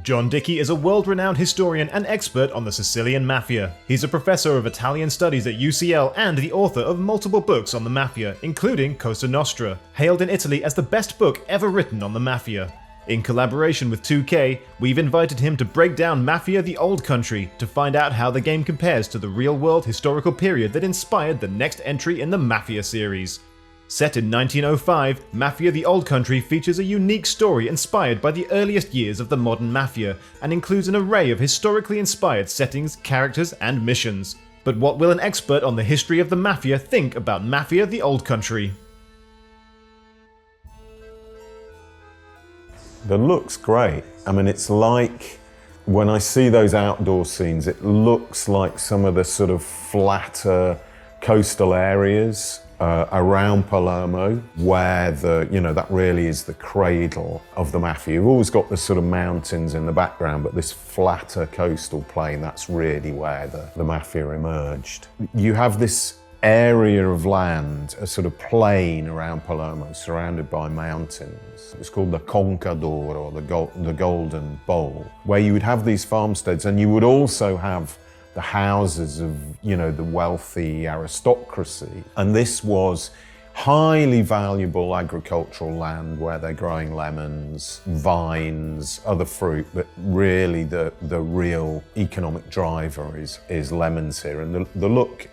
John Dickie is a world-renowned historian and expert on the Sicilian Mafia. He's a professor of Italian studies at UCL and the author of multiple books on the Mafia, including Cosa Nostra, hailed in Italy as the best book ever written on the Mafia. In collaboration with 2K, we've invited him to break down Mafia: The Old Country to find out how the game compares to the real-world historical period that inspired the next entry in the Mafia series. Set in 1905, Mafia: The Old Country features a unique story inspired by the earliest years of the modern Mafia, and includes an array of historically inspired settings, characters, and missions. But what will an expert on the history of the Mafia think about Mafia: The Old Country? The look's great. I mean, it's like, when I see those outdoor scenes, it looks like some of the sort of flatter coastal areas around Palermo, where that really is the cradle of the Mafia. You've always got the sort of mountains in the background, but this flatter coastal plain, that's really where the Mafia emerged. You have this area of land, a sort of plain around Palermo, surrounded by mountains. It's called the Conca d'Oro, or the Golden Bowl, where you would have these farmsteads, and you would also have the houses of, the wealthy aristocracy. And this was highly valuable agricultural land where they're growing lemons, vines, other fruit, but really the real economic driver is lemons here. And the look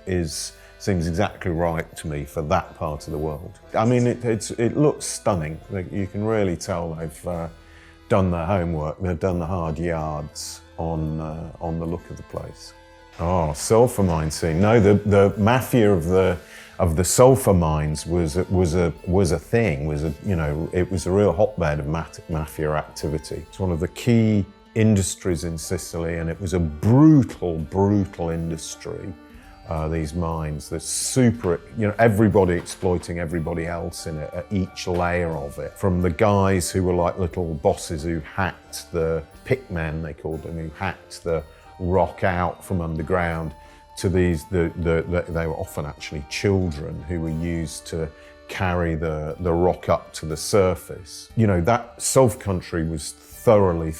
seems exactly right to me for that part of the world. I mean, it looks stunning. You can really tell they've done their homework. They've done the hard yards on the look of the place. Oh, sulfur mine scene. No, the Mafia of the sulfur mines was a thing. It was a real hotbed of Mafia activity. It's one of the key industries in Sicily, and it was a brutal industry. These mines, they're super, everybody exploiting everybody else in it at each layer of it. From the guys who were like little bosses who hacked the pickmen, they called them, who hacked the rock out from underground, to they were often actually children who were used to carry the rock up to the surface. That Sulfur country was thoroughly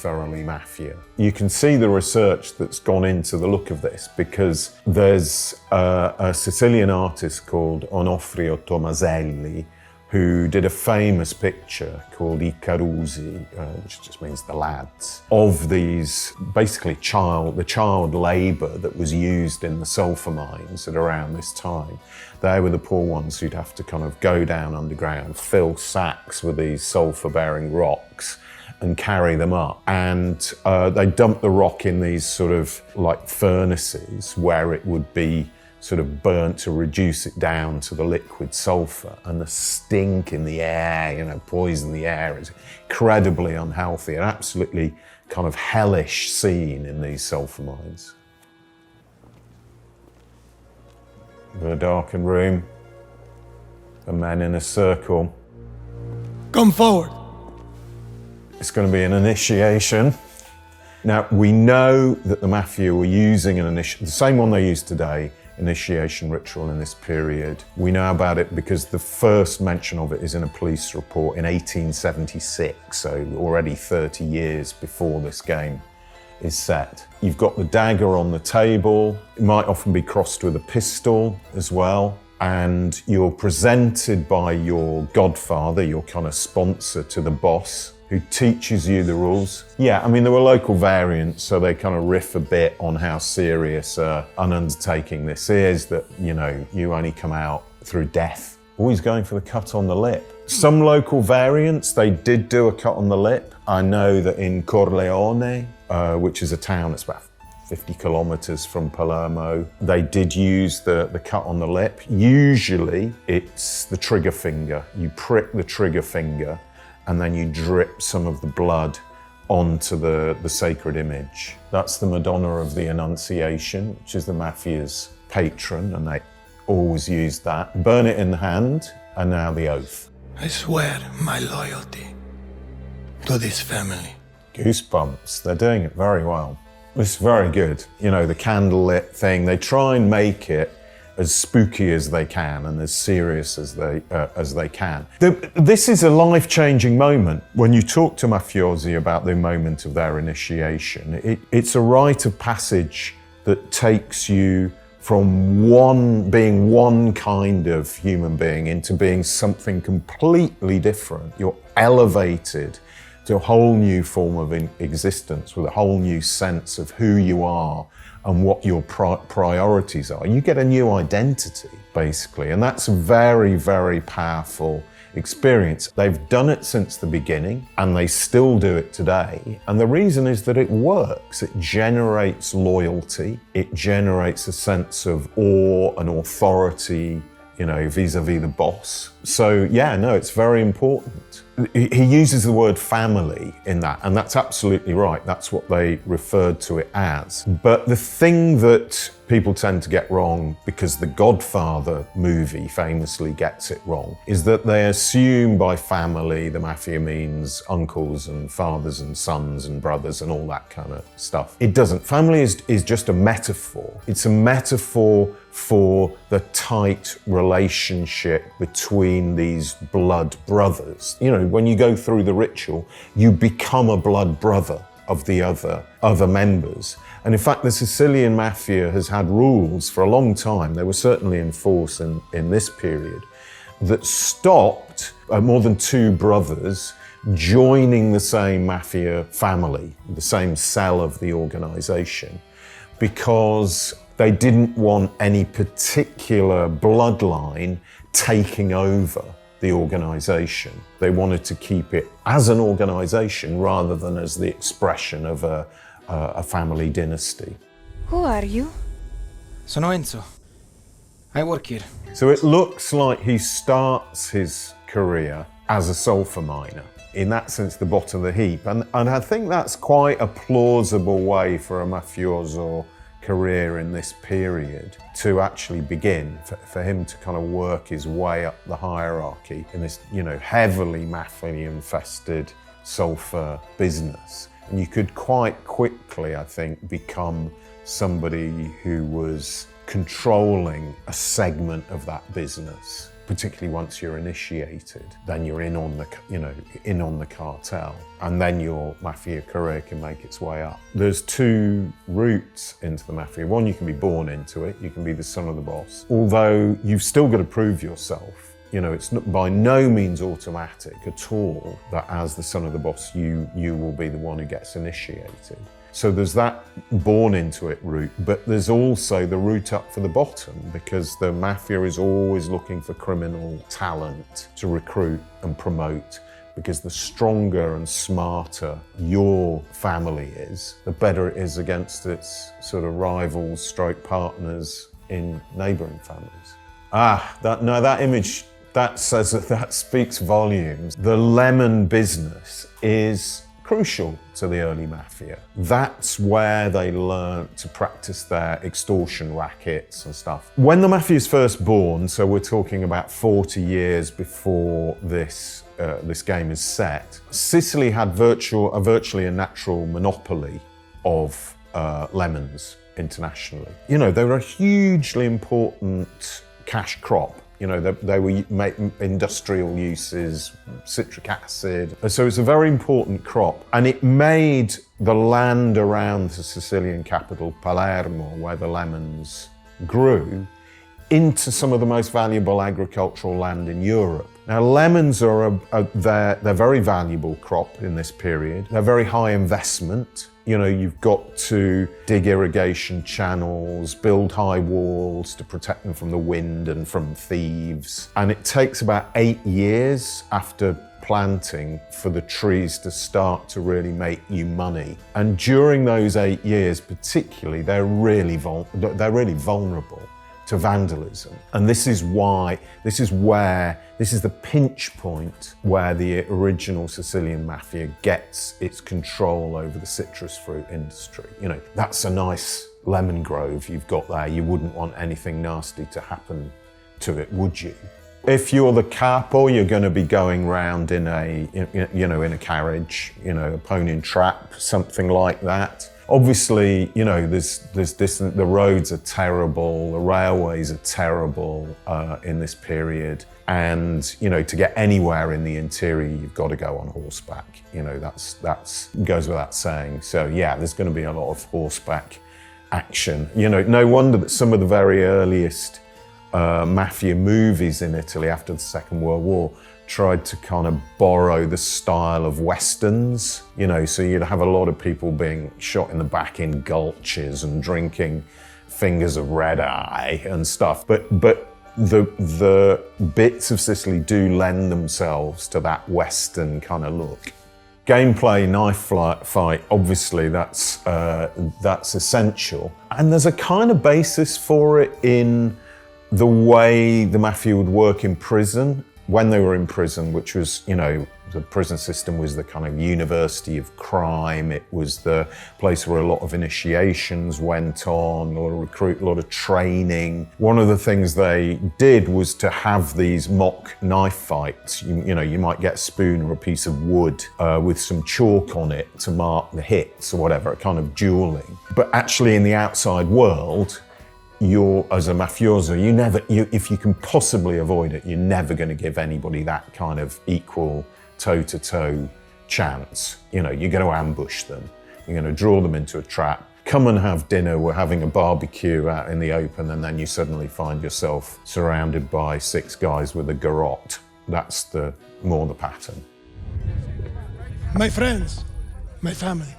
Mafia. You can see the research that's gone into the look of this, because there's a Sicilian artist called Onofrio Tomaselli who did a famous picture called I Carusi, which just means the lads, of these basically the child labour that was used in the sulphur mines at around this time. They were the poor ones who'd have to kind of go down underground, fill sacks with these sulphur-bearing rocks, and carry them up. And they dumped the rock in these sort of like furnaces where it would be sort of burnt to reduce it down to the liquid sulfur. And the stink in the air, poison the air, is incredibly unhealthy, an absolutely kind of hellish scene in these sulfur mines. The darkened room, the men in a circle. Come forward. It's going to be an initiation. Now, we know that the Mafia were using the same one they use today, initiation ritual in this period. We know about it because the first mention of it is in a police report in 1876, so already 30 years before this game is set. You've got the dagger on the table. It might often be crossed with a pistol as well. And you're presented by your godfather, your kind of sponsor to the boss, who teaches you the rules. Yeah, I mean, there were local variants, so they kind of riff a bit on how serious an undertaking this is, that, you only come out through death. Always going for the cut on the lip. Some local variants, they did do a cut on the lip. I know that in Corleone, which is a town that's about 50 kilometers from Palermo, they did use the cut on the lip. Usually it's the trigger finger. You prick the trigger finger, and then you drip some of the blood onto the sacred image. That's the Madonna of the Annunciation, which is the Mafia's patron, and they always use that. Burn it in the hand, and now the oath. I swear my loyalty to this family. Goosebumps, they're doing it very well. It's very good. The candlelit thing, they try and make it as spooky as they can and as serious as they can. This is a life-changing moment. When you talk to mafiosi about the moment of their initiation, it's a rite of passage that takes you from being one kind of human being into being something completely different. You're elevated to a whole new form of existence with a whole new sense of who you are and what your priorities are. You get a new identity, basically, and that's a very, very powerful experience. They've done it since the beginning, and they still do it today. And the reason is that it works. It generates loyalty. It generates a sense of awe and authority, vis-a-vis the boss. So yeah, no, it's very important. He uses the word family in that, and that's absolutely right. That's what they referred to it as. But the thing that people tend to get wrong, because the Godfather movie famously gets it wrong, is that they assume by family the mafia means uncles and fathers and sons and brothers and all that kind of stuff. It doesn't. Family is just a metaphor. It's a metaphor for the tight relationship between these blood brothers. When you go through the ritual, you become a blood brother of the other members. And in fact, the Sicilian Mafia has had rules for a long time. They were certainly in force in this period that stopped more than two brothers joining the same mafia family, the same cell of the organization, because they didn't want any particular bloodline taking over the organization. They wanted to keep it as an organization rather than as the expression of a family dynasty. Who are you? Sono Enzo. I work here. So it looks like he starts his career as a sulfur miner. In that sense, the bottom of the heap. And I think that's quite a plausible way for a mafioso career in this period to actually begin, for him to kind of work his way up the hierarchy in this, heavily mafia-infested sulfur business. And you could quite quickly, I think, become somebody who was controlling a segment of that business. Particularly once you're initiated, then you're in on the cartel, and then your mafia career can make its way up. There's two routes into the mafia. One, you can be born into it. You can be the son of the boss. Although you've still got to prove yourself. It's not by no means automatic at all that as the son of the boss, you will be the one who gets initiated. So there's that born into it route, but there's also the route up for the bottom, because the mafia is always looking for criminal talent to recruit and promote, because the stronger and smarter your family is, the better it is against its sort of rivals, stroke partners in neighbouring families. That image, that speaks volumes. The lemon business is crucial to the early mafia. That's where they learned to practice their extortion rackets and stuff. When the mafia is first born, so we're talking about 40 years before this game is set, Sicily had virtually a natural monopoly of lemons internationally. They were a hugely important cash crop. They were industrial uses, citric acid. So it's a very important crop. And it made the land around the Sicilian capital, Palermo, where the lemons grew, into some of the most valuable agricultural land in Europe. Now, lemons are they're very valuable crop in this period. They're very high investment. You've got to dig irrigation channels, build high walls to protect them from the wind and from thieves. And it takes about 8 years after planting for the trees to start to really make you money. And during those 8 years particularly, they're really vulnerable to vandalism. And this is the pinch point where the original Sicilian Mafia gets its control over the citrus fruit industry. That's a nice lemon grove you've got there. You wouldn't want anything nasty to happen to it, would you? If you're the capo, you're going to be going round in a carriage, a pony and trap, something like that. Obviously, you know, the roads are terrible, the railways are terrible in this period. And, you know, to get anywhere in the interior, you've got to go on horseback. You know, that's goes without saying. So yeah, there's going to be a lot of horseback action. You know, no wonder that some of the very earliest mafia movies in Italy after the Second World War tried to kind of borrow the style of westerns, you know, so you'd have a lot of people being shot in the back in gulches and drinking fingers of red eye and stuff. But the bits of Sicily do lend themselves to that western kind of look. Gameplay, knife fight, obviously that's essential. And there's a kind of basis for it in the way the mafia would work in prison, when they were in prison, which was, you know, the prison system was the kind of university of crime. It was the place where a lot of initiations went on, a lot of a lot of training. One of the things they did was to have these mock knife fights. You know, you might get a spoon or a piece of wood with some chalk on it to mark the hits or whatever, a kind of dueling. But actually in the outside world, as a mafioso, if you can possibly avoid it, you're never going to give anybody that kind of equal toe-to-toe chance. You know, you're going to ambush them. You're going to draw them into a trap. Come and have dinner. We're having a barbecue out in the open, and then you suddenly find yourself surrounded by 6 guys with a garrote. That's more the pattern. My friends, my family,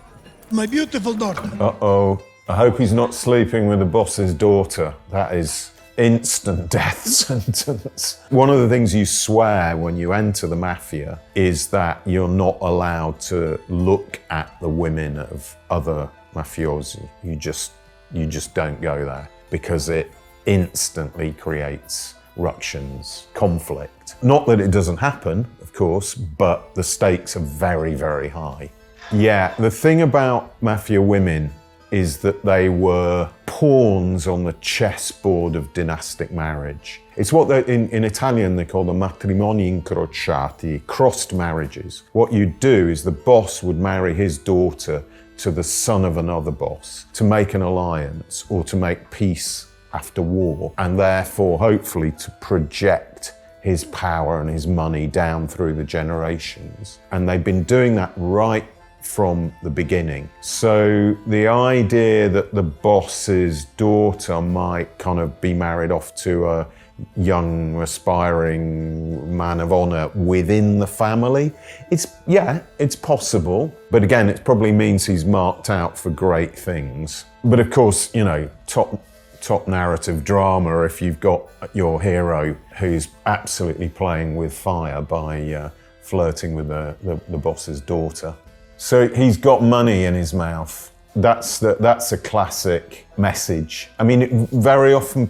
my beautiful daughter. Uh-oh. I hope he's not sleeping with the boss's daughter. That is instant death sentence. One of the things you swear when you enter the mafia is that you're not allowed to look at the women of other mafiosi. You just don't go there because it instantly creates ructions, conflict. Not that it doesn't happen, of course, but the stakes are very, very high. Yeah, the thing about mafia women is that they were pawns on the chessboard of dynastic marriage. It's what in Italian they call the matrimoni incrociati, crossed marriages. What you'd do is the boss would marry his daughter to the son of another boss to make an alliance or to make peace after war, and therefore hopefully to project his power and his money down through the generations. And they've been doing that right from the beginning. So the idea that the boss's daughter might kind of be married off to a young, aspiring man of honor within the family, it's possible. But again, it probably means he's marked out for great things. But of course, you know, top narrative drama if you've got your hero who's absolutely playing with fire by flirting with the boss's daughter. So he's got money in his mouth. That's a classic message. I mean, very often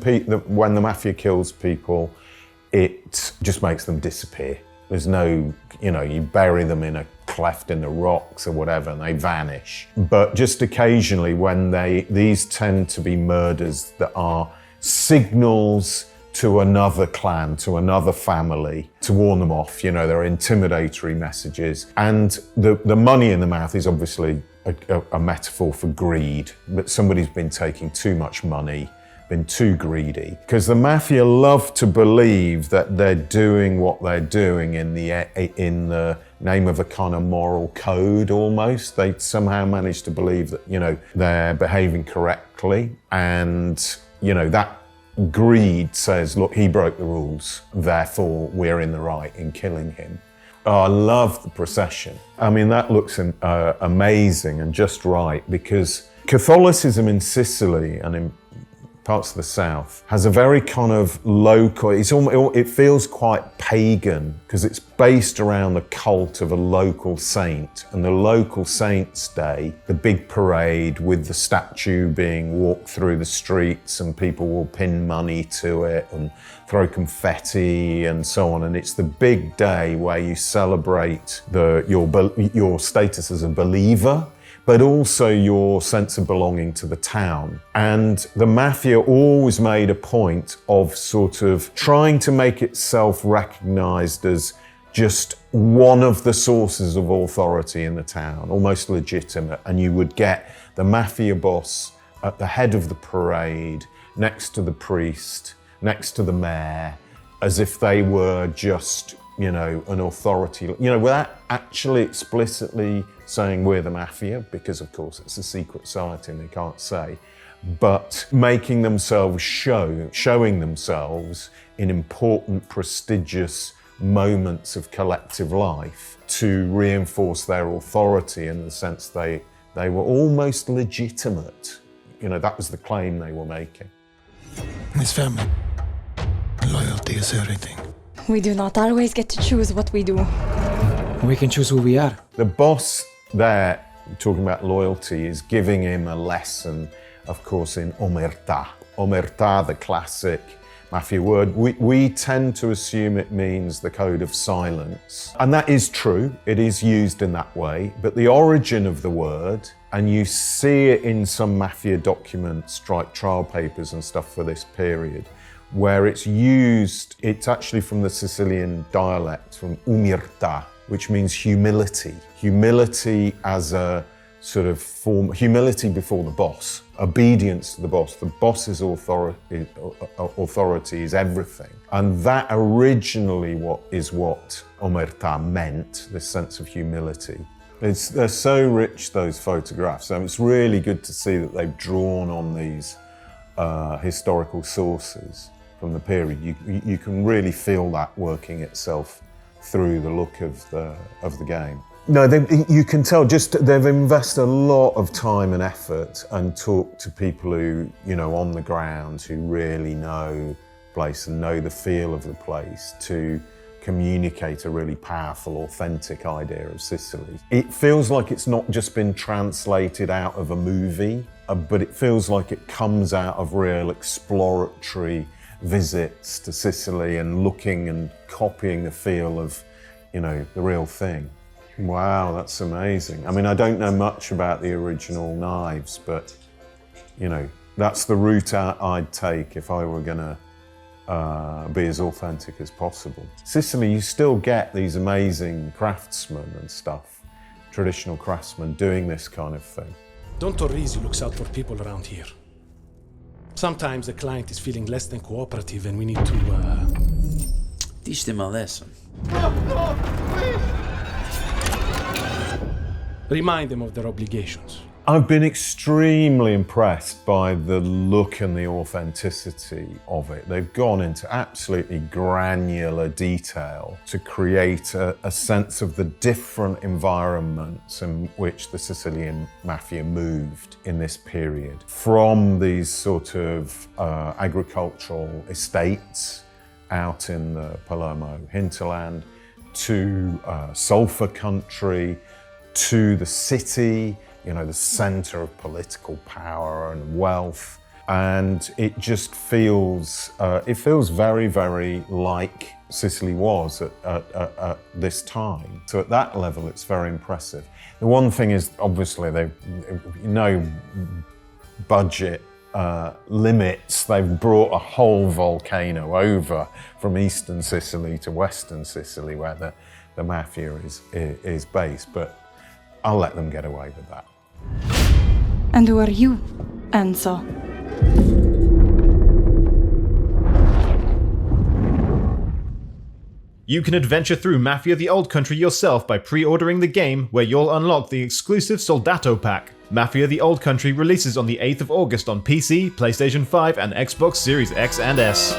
when the mafia kills people, it just makes them disappear. There's no, you know, you bury them in a cleft in the rocks or whatever and they vanish. But just occasionally when these tend to be murders that are signals to another clan, to another family, to warn them off. You know, there are intimidatory messages. And the money in the mouth is obviously a metaphor for greed, but somebody's been taking too much money, been too greedy. Because the mafia love to believe that they're doing what they're doing in the name of a kind of moral code almost. They somehow manage to believe that, you know, they're behaving correctly. And, you know, that greed says, look, he broke the rules, therefore we're in the right in killing him. Oh, I love the procession. I mean, that looks amazing and just right, because Catholicism in Sicily and in parts of the south has a very kind of local, it feels quite pagan because it's based around the cult of a local saint, and the local saint's day, the big parade with the statue being walked through the streets and people will pin money to it and throw confetti and so on, and it's the big day where you celebrate your status as a believer, but also your sense of belonging to the town. And the mafia always made a point of sort of trying to make itself recognized as just one of the sources of authority in the town, almost legitimate. And you would get the mafia boss at the head of the parade, next to the priest, next to the mayor, as if they were just, you know, an authority, you know, without actually explicitly saying we're the mafia, because of course it's a secret society and they can't say, but making themselves showing themselves in important, prestigious moments of collective life to reinforce their authority in the sense they were almost legitimate. You know, that was the claim they were making. His family. Loyalty is everything. We do not always get to choose what we do. We can choose who we are. The boss there, talking about loyalty, is giving him a lesson, of course, in omertà. Omertà, the classic mafia word. We tend to assume it means the code of silence. And that is true. It is used in that way. But the origin of the word, and you see it in some mafia documents, like trial papers and stuff for this period, where it's used, it's actually from the Sicilian dialect, from umiltà, which means humility. Humility as a sort of form, humility before the boss, obedience to the boss. The boss's authority is everything. And that originally what omertà meant, this sense of humility. They're so rich, those photographs. And it's really good to see that they've drawn on these historical sources from the period. You can really feel that working itself through the look of the game. No, you can tell just they've invested a lot of time and effort and talked to people who, you know, on the ground, who really know the place and know the feel of the place to communicate a really powerful, authentic idea of Sicily. It feels like it's not just been translated out of a movie, but it feels like it comes out of real exploratory visits to Sicily and looking and copying the feel of, you know, the real thing. Wow, that's amazing. I mean, I don't know much about the original knives, but, you know, that's the route I'd take if I were gonna be as authentic as possible. Sicily, you still get these amazing craftsmen and stuff, traditional craftsmen doing this kind of thing. Don Torrisi looks out for people around here. Sometimes the client is feeling less than cooperative and we need to, teach them a lesson. remind them of their obligations. I've been extremely impressed by the look and the authenticity of it. They've gone into absolutely granular detail to create a sense of the different environments in which the Sicilian Mafia moved in this period. From these sort of agricultural estates out in the Palermo hinterland to sulfur country, to the city, you know, the center of political power and wealth. And it just feels, very, very like Sicily was at this time. So at that level, it's very impressive. The one thing is, obviously, they've no budget limits. They've brought a whole volcano over from eastern Sicily to western Sicily, where the mafia is based. But I'll let them get away with that. And who are you, Enzo? You can adventure through Mafia the Old Country yourself by pre-ordering the game, where you'll unlock the exclusive Soldato Pack. Mafia the Old Country releases on the 8th of August on PC, PlayStation 5 and Xbox Series X and S.